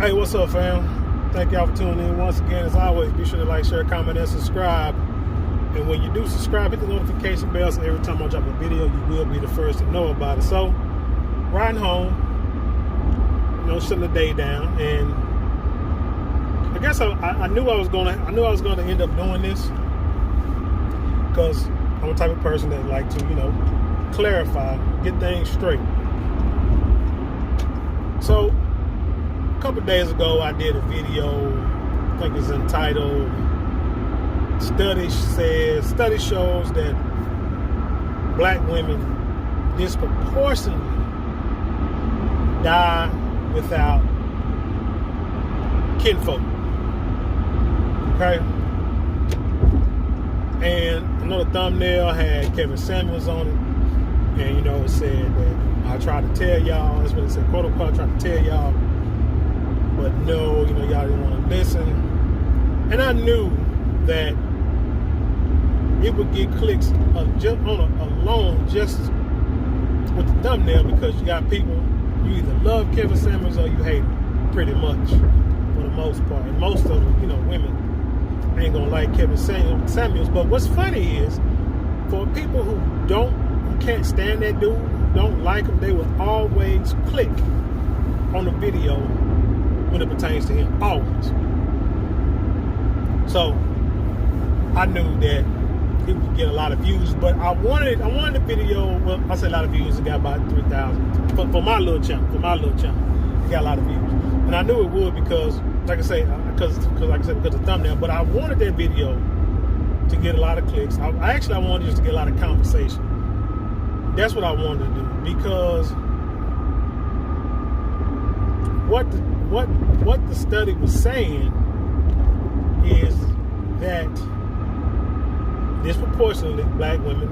Hey, what's up, fam? Thank y'all for tuning in once again. As always, be sure to like, share, comment, and subscribe. And when you do subscribe, hit the notification bell so every time I drop a video, you will be the first to know about it. So, riding home, shutting the day down, and I guess I knew I was gonna end up doing this because I'm the type of person that like to, clarify, get things straight. So, a couple days ago, I did a video. I think it's entitled "Study shows that black women disproportionately die without kinfolk." Okay, and I know the thumbnail had Kevin Samuels on it, and it said that I tried to tell y'all. That's what it said, quote unquote. I tried to tell y'all. But no, y'all didn't want to listen. And I knew that it would get clicks just alone just with the thumbnail, because you got people, you either love Kevin Samuels or you hate him, pretty much, for the most part. And most of them, women ain't gonna like Kevin Samuels. But what's funny is, for people who can't stand that dude, don't like him, they will always click on the video when it pertains to him, always. So I knew that it would get a lot of views, but I wanted the video. Well, I say a lot of views. It got about 3,000 for my little channel. It got a lot of views, and I knew it would because, like I say, because of the thumbnail. But I wanted that video to get a lot of clicks. I wanted just to get a lot of conversation. That's what I wanted to do, because what the study was saying is that disproportionately black women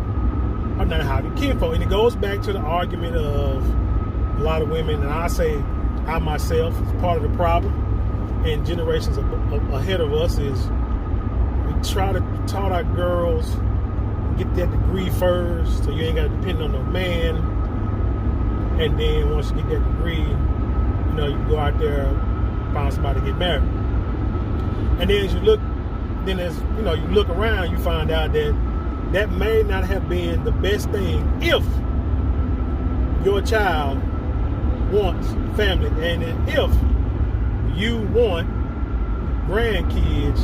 are not having kinfolk. And it goes back to the argument of a lot of women, and I say I myself is part of the problem, and generations ahead of us, is we try to taught our girls, get that degree first so you ain't got to depend on no man, and then once you get that degree, you go out there, find somebody to get married. And then as you look, you look around, you find out that may not have been the best thing if your child wants family, and then if you want grandkids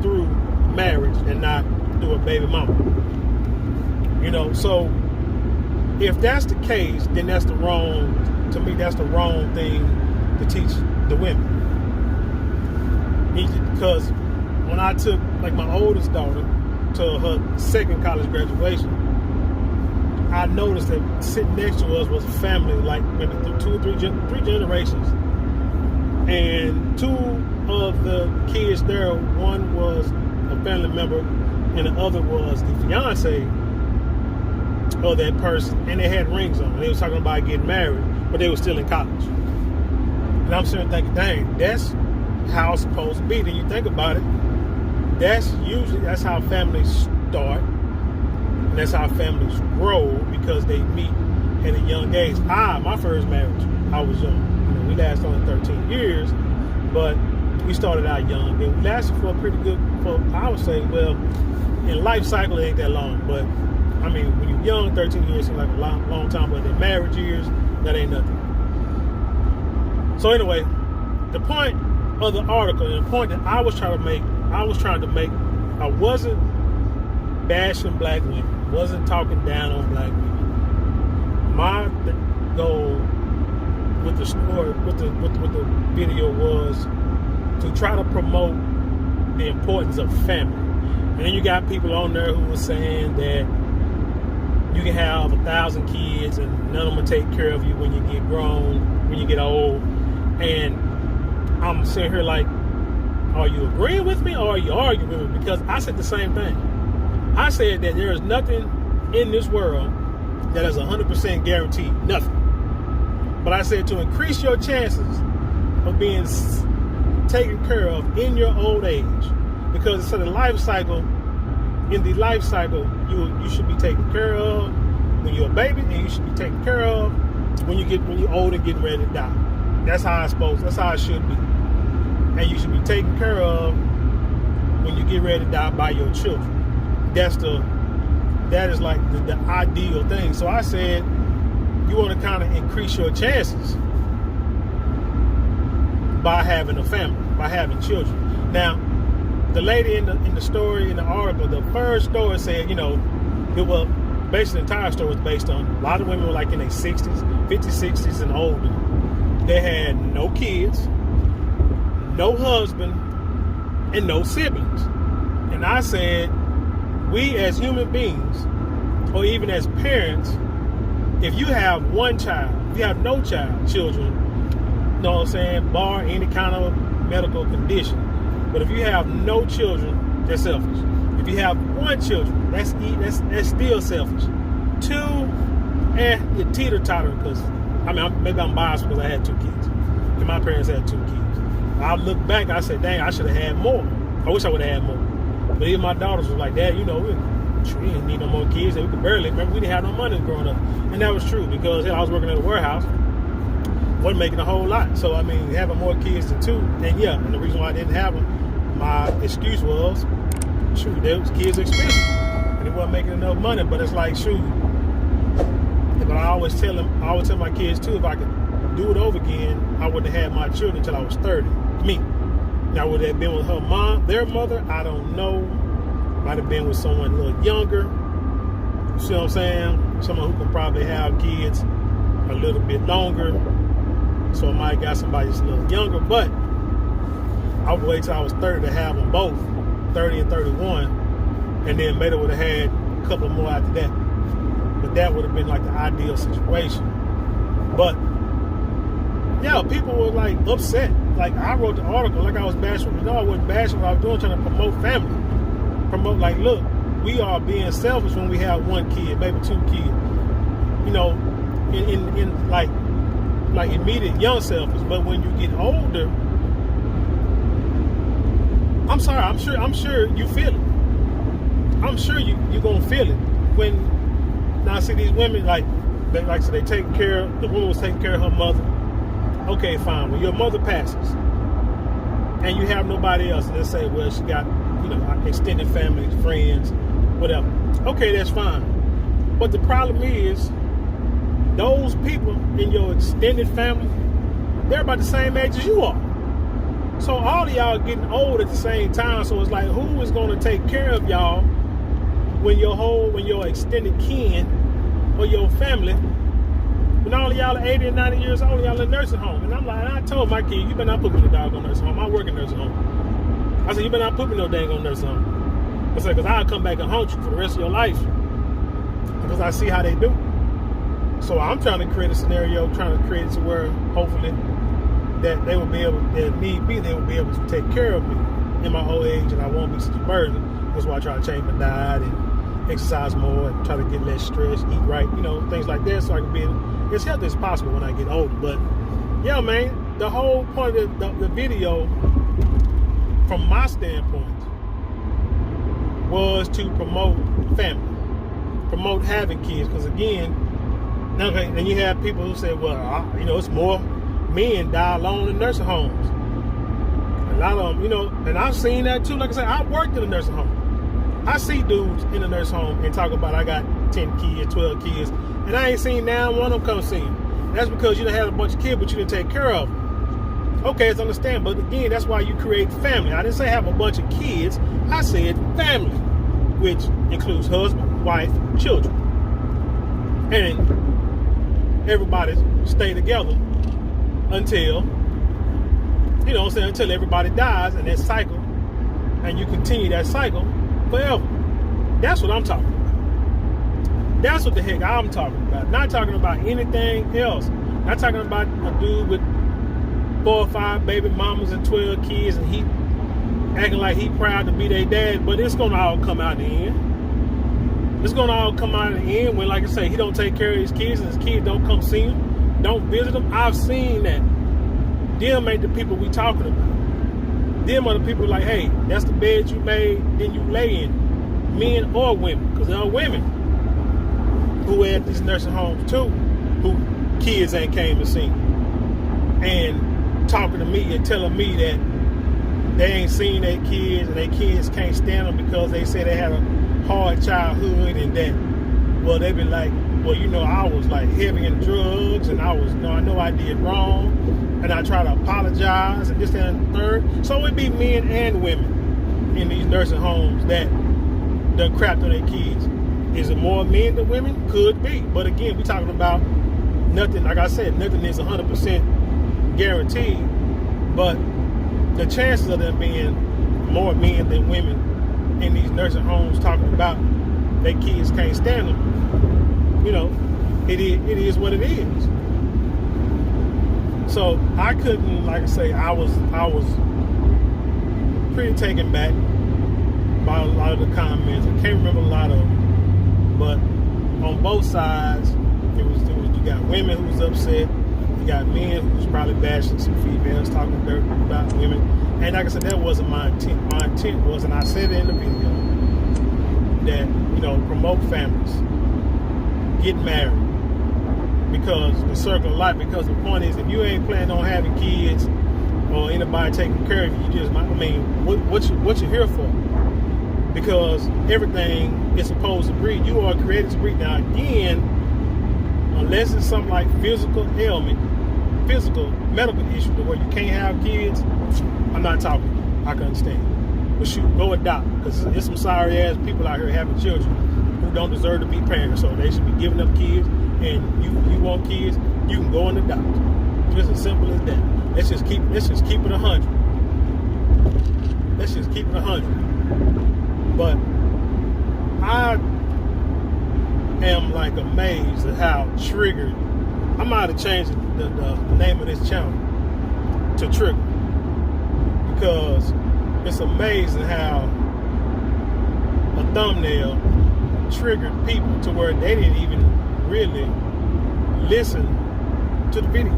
through marriage and not through a baby mama. So if that's the case, then that's the wrong thing to teach the women. Because when I took my oldest daughter to her second college graduation, I noticed that sitting next to us was a family, like maybe two or three generations. And two of the kids there, one was a family member and the other was the fiance of that person, and they had rings on. They was talking about getting married, but they were still in college. And I'm sitting thinking, dang, that's how it's supposed to be. Then you think about it, that's how families start, and that's how families grow, because they meet at a young age. My first marriage, I was young. We lasted only 13 years, but we started out young, and we lasted for a pretty good, I would say, well, in life cycle it ain't that long, but I mean, when you're young, 13 years seems like a long time, but in marriage years, that ain't nothing. So anyway, the point of the article, and the point that I was trying to make, I wasn't bashing black women, wasn't talking down on black women. My goal with the story, with the video, was to try to promote the importance of family. And then you got people on there who were saying that you can have 1,000 kids and none of them will take care of you when you get grown, when you get old. And I'm sitting here like, are you agreeing with me or are you arguing with me? Because I said the same thing. I said that there is nothing in this world that is 100% guaranteed. Nothing. But I said to increase your chances of being taken care of in your old age, because it's in the life cycle. In the life cycle, you should be taken care of when you're a baby, and you should be taken care of when you're old and getting ready to die. That's how that's how it should be. And you should be taken care of when you get ready to die by your children. That is like the ideal thing. So I said, you want to kind of increase your chances by having a family, by having children. Now, the lady in the story, in the article, the first story said, it was basically the entire story was based on a lot of women were like in their 60s, 50s, 60s and older. They had no kids, no husband, and no siblings. And I said, we as human beings, or even as parents, if you have one child, if you have no children, you know what I'm saying, bar any kind of medical condition. But if you have no children, that's selfish. If you have one children, that's still selfish. Two, you're teeter-totter because, maybe I'm biased because I had 2 kids. And my parents had 2 kids. I look back, I said, dang, I should have had more. I wish I would have had more. But even my daughters was like, Dad, we didn't need no more kids. And we could barely, remember, we didn't have no money growing up. And that was true because I was working at a warehouse. Wasn't making a whole lot. So, having more kids than 2. And the reason why I didn't have them, my excuse was, those kids are expensive. And they wasn't making enough money. But it's like, But I always tell my kids too, if I could do it over again, I wouldn't have had my children until I was 30. Me. Now, would they have been with their mother? I don't know. Might have been with someone a little younger. You see what I'm saying? Someone who can probably have kids a little bit longer. So I might have got somebody just a little younger. But I would wait till I was 30 to have them both, 30 and 31. And then maybe would have had a couple more after that. But that would have been like the ideal situation. But yeah, people were like upset. Like I wrote the article like I was bashing. I wasn't bashing what I was doing, trying to promote family. Promote like, look, we are being selfish when we have 1 kid, maybe 2 kids. In like immediate young selfish. But when you get older, I'm sorry, I'm sure you feel it. I'm sure you're gonna feel it when. Now I see these women the woman was taking care of her mother. Okay, fine. When your mother passes and you have nobody else, and let's say, well, she got, extended family, friends, whatever. Okay, that's fine. But the problem is, those people in your extended family, they're about the same age as you are. So all of y'all are getting old at the same time. So it's like, who is going to take care of y'all when your extended kin or your family, when all of y'all are 80 and 90 years old, y'all in nursing home. And I told my kid, you better not put me in a doggone nursing home. I work in nursing home. I said, you better not put me in no dang on nursing home. I said, because I'll come back and haunt you for the rest of your life. Because I see how they do. So I'm trying to create a scenario, trying to create it to where hopefully that they will be able, if need be, they will be able to take care of me in my old age and I won't be such a burden. That's why I try to change my diet and exercise more and try to get less stress, eat right, things like that, so I can be as healthy as possible when I get older. But yeah, man, the whole point of the video, from my standpoint, was to promote family, promote having kids. Because again, okay, and you have people who say, well, it's more men die alone in nursing homes. A lot of them, and I've seen that too. Like I said, I worked in a nursing home. I see dudes in the nursing home and talk about I got 10 kids, 12 kids, and I ain't seen now one of them come see them. That's because you done had a bunch of kids, but you didn't take care of them. Okay, it's understandable. But again, that's why you create family. I didn't say have a bunch of kids. I said family, which includes husband, wife, children. And everybody stay together until, until everybody dies, and that cycle, and you continue that cycle forever. That's what I'm talking about. That's what the heck I'm talking about. Not talking about anything else. Not talking about a dude with 4 or 5 baby mamas and 12 kids and he acting like he proud to be their dad, but it's gonna all come out in the end. It's gonna all come out in the end when, like I say, he don't take care of his kids and his kids don't come see him, don't visit him. I've seen that. Them ain't the people we talking about. Them are the people like, hey, that's the bed you made, then you lay in. Men or women, because there are women who at these nursing homes too, who kids ain't came and seen. and talking to me and telling me that they ain't seen their kids and their kids can't stand them because they say they had a hard childhood, and that, well, they be like, well, I was like heavy in drugs, and I know I did wrong, and I try to apologize, and this, that, and the third. So it be men and women in these nursing homes that done crapped on their kids. Is it more men than women? Could be. But again, we talking about nothing, like I said, nothing is 100% guaranteed, but the chances of them being more men than women in these nursing homes talking about their kids can't stand them, it is what it is. So I couldn't, like I say, I was pretty taken back by a lot of the comments. I can't remember a lot of them, but on both sides, you got women who was upset, you got men who was probably bashing some females, talking dirt about women. And like I said, that wasn't my intent. My intent was, and I said it in the video, that promote families, get married, because the circle of life. Because the point is, if you ain't planning on having kids or anybody taking care of you, you just, what you here for? Because everything is supposed to breed. You are created to breed. Now again, unless it's something like physical ailment, physical medical issue to where you can't have kids, I'm not talking. I can understand. But shoot, go adopt, because there's some sorry ass people out here having children who don't deserve to be parents. So they should be giving up kids. And you want kids, you can go and adopt. Just as simple as that. Let's just keep it 100. Let's just keep it 100. But I am like amazed at how triggered. I might have changed the name of this channel to Trigger, because it's amazing how a thumbnail triggered people to where they didn't even really listen to the video,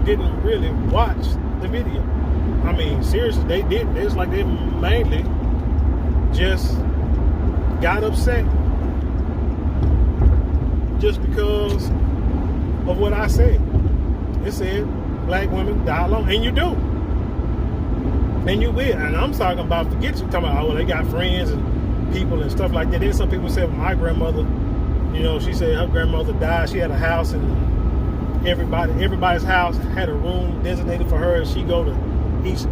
didn't really watch the video. I mean, seriously, they didn't. It's like they mainly just got upset just because of what I said. It said black women die alone, and you do, and you will. And I'm talking about, forget you talking about, oh, well, they got friends and people and stuff like that. Then some people said, well, my grandmother, she said her grandmother died. She had a house, and everybody's house had a room designated for her, and she go to each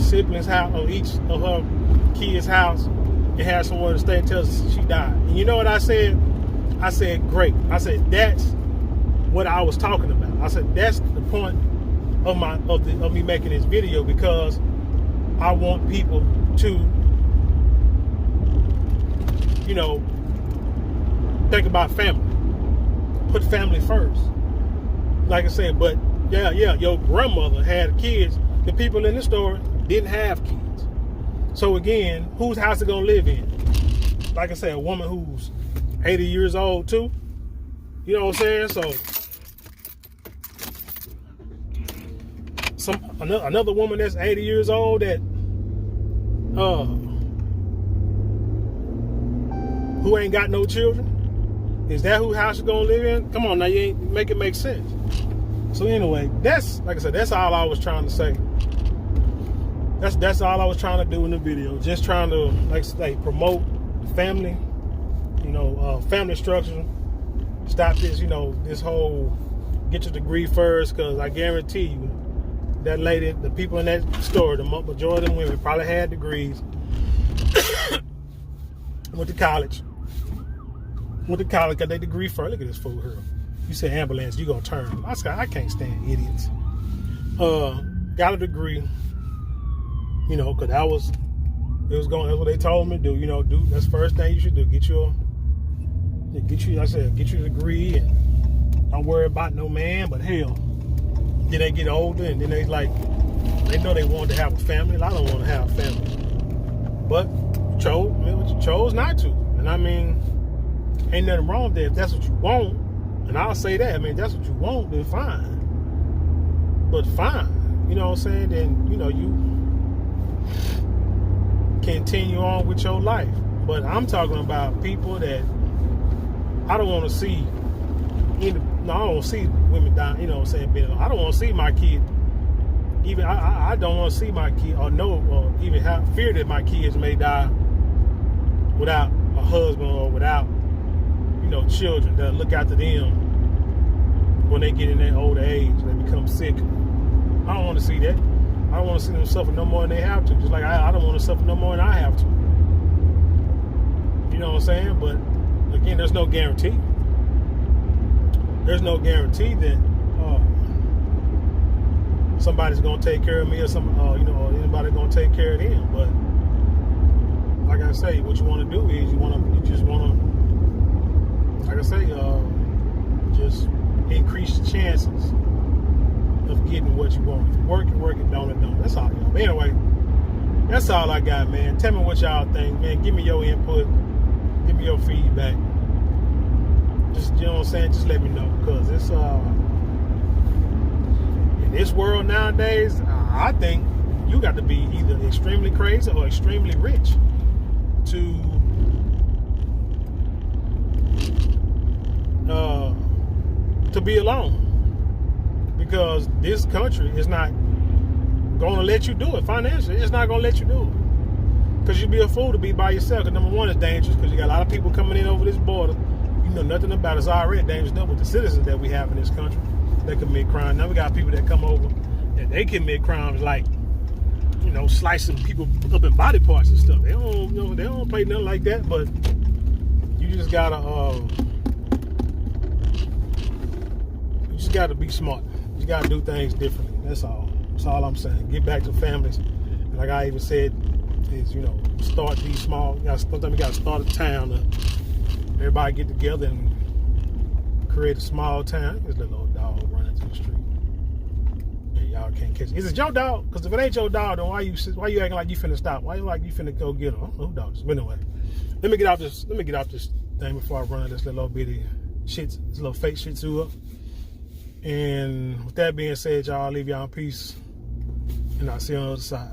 sibling's house, or each of her kids' house, and have somewhere to stay until she died. And you know what I said? I said, great. I said, that's what I was talking about. I said, that's the point of me making this video, because I want people to, think about family. Put family first. Like I said, but yeah, your grandmother had kids. The people in the store didn't have kids. So again, whose house are gonna live in? Like I said, a woman who's 80 years old too. You know what I'm saying? So another woman that's 80 years old that who ain't got no children, is that who house you're gonna live in? Come on now, you ain't make it make sense. So anyway, that's, like I said, that's all I was trying to say. That's all I was trying to do in the video. Just trying to, like promote family, family structure. Stop this, this whole get your degree first, because I guarantee you that lady, the people in that store, the majority of them women probably had degrees. Went to college, got their degree first. Look at this fool here. You say ambulance, you gonna turn. I can't stand idiots. Got a degree, because that's what they told me to do. That's the first thing you should do. Get your degree, and don't worry about no man. But hell, then they get older, and then they know they want to have a family. I don't want to have a family, but you chose not to. And I mean, ain't nothing wrong there if that's what you want. And I'll say that. I mean, if that's what you want, then fine. But fine, you know what I'm saying? Then you continue on with your life. But I'm talking about people that I don't want to see No, I don't want to see women dying, you know what I'm saying, being alone. I don't want to see my kid, even, I don't want to see my kid, or know, or even have fear that my kids may die without a husband, or without, you know, children that look after them when they get in that older age, they become sick. I don't want to see that. I don't want to see them suffer no more than they have to. Just like I don't want to suffer no more than I have to. You know what I'm saying? But again, there's no guarantee. There's no guarantee that somebody's gonna take care of me, or you know, or anybody gonna take care of them. But like I say, what you want to do is you just want to, like I say, just increase the chances of getting what you want. If you work it, don't. That's all, you know. But anyway, that's all I got, man. Tell me what y'all think, man. Give me your input. Give me your feedback. Just, you know what I'm saying? Just let me know, because it's in this world nowadays, I think you got to be either extremely crazy or extremely rich to be alone, because this country is not going to let you do it financially. It's not going to let you do it, because you'd be a fool to be by yourself. Because number one, it's dangerous, because you got a lot of people coming in over this border. You know nothing about it. It's already dangerous enough with the citizens that we have in this country that commit crime. Now we got people that come over and they commit crimes like, you know, slicing people up in body parts and stuff. They don't, you know, they don't play nothing like that. But you just gotta be smart. You gotta do things differently. That's all. That's all I'm saying. Get back to families. And like I even said, is, you know, start these small. Sometimes you gotta start a town. Everybody get together and create a small town. There's a little dog running through the street. And y'all can't catch it. Is it your dog? Because if it ain't your dog, then why you acting like you finna stop? Why you like you finna go get him? I don't know who dog is. But anyway, let me get off this thing before I run this little bitty shit, this little fake shit too up. And with that being said, y'all, I'll leave y'all in peace. And I'll see you on the other side.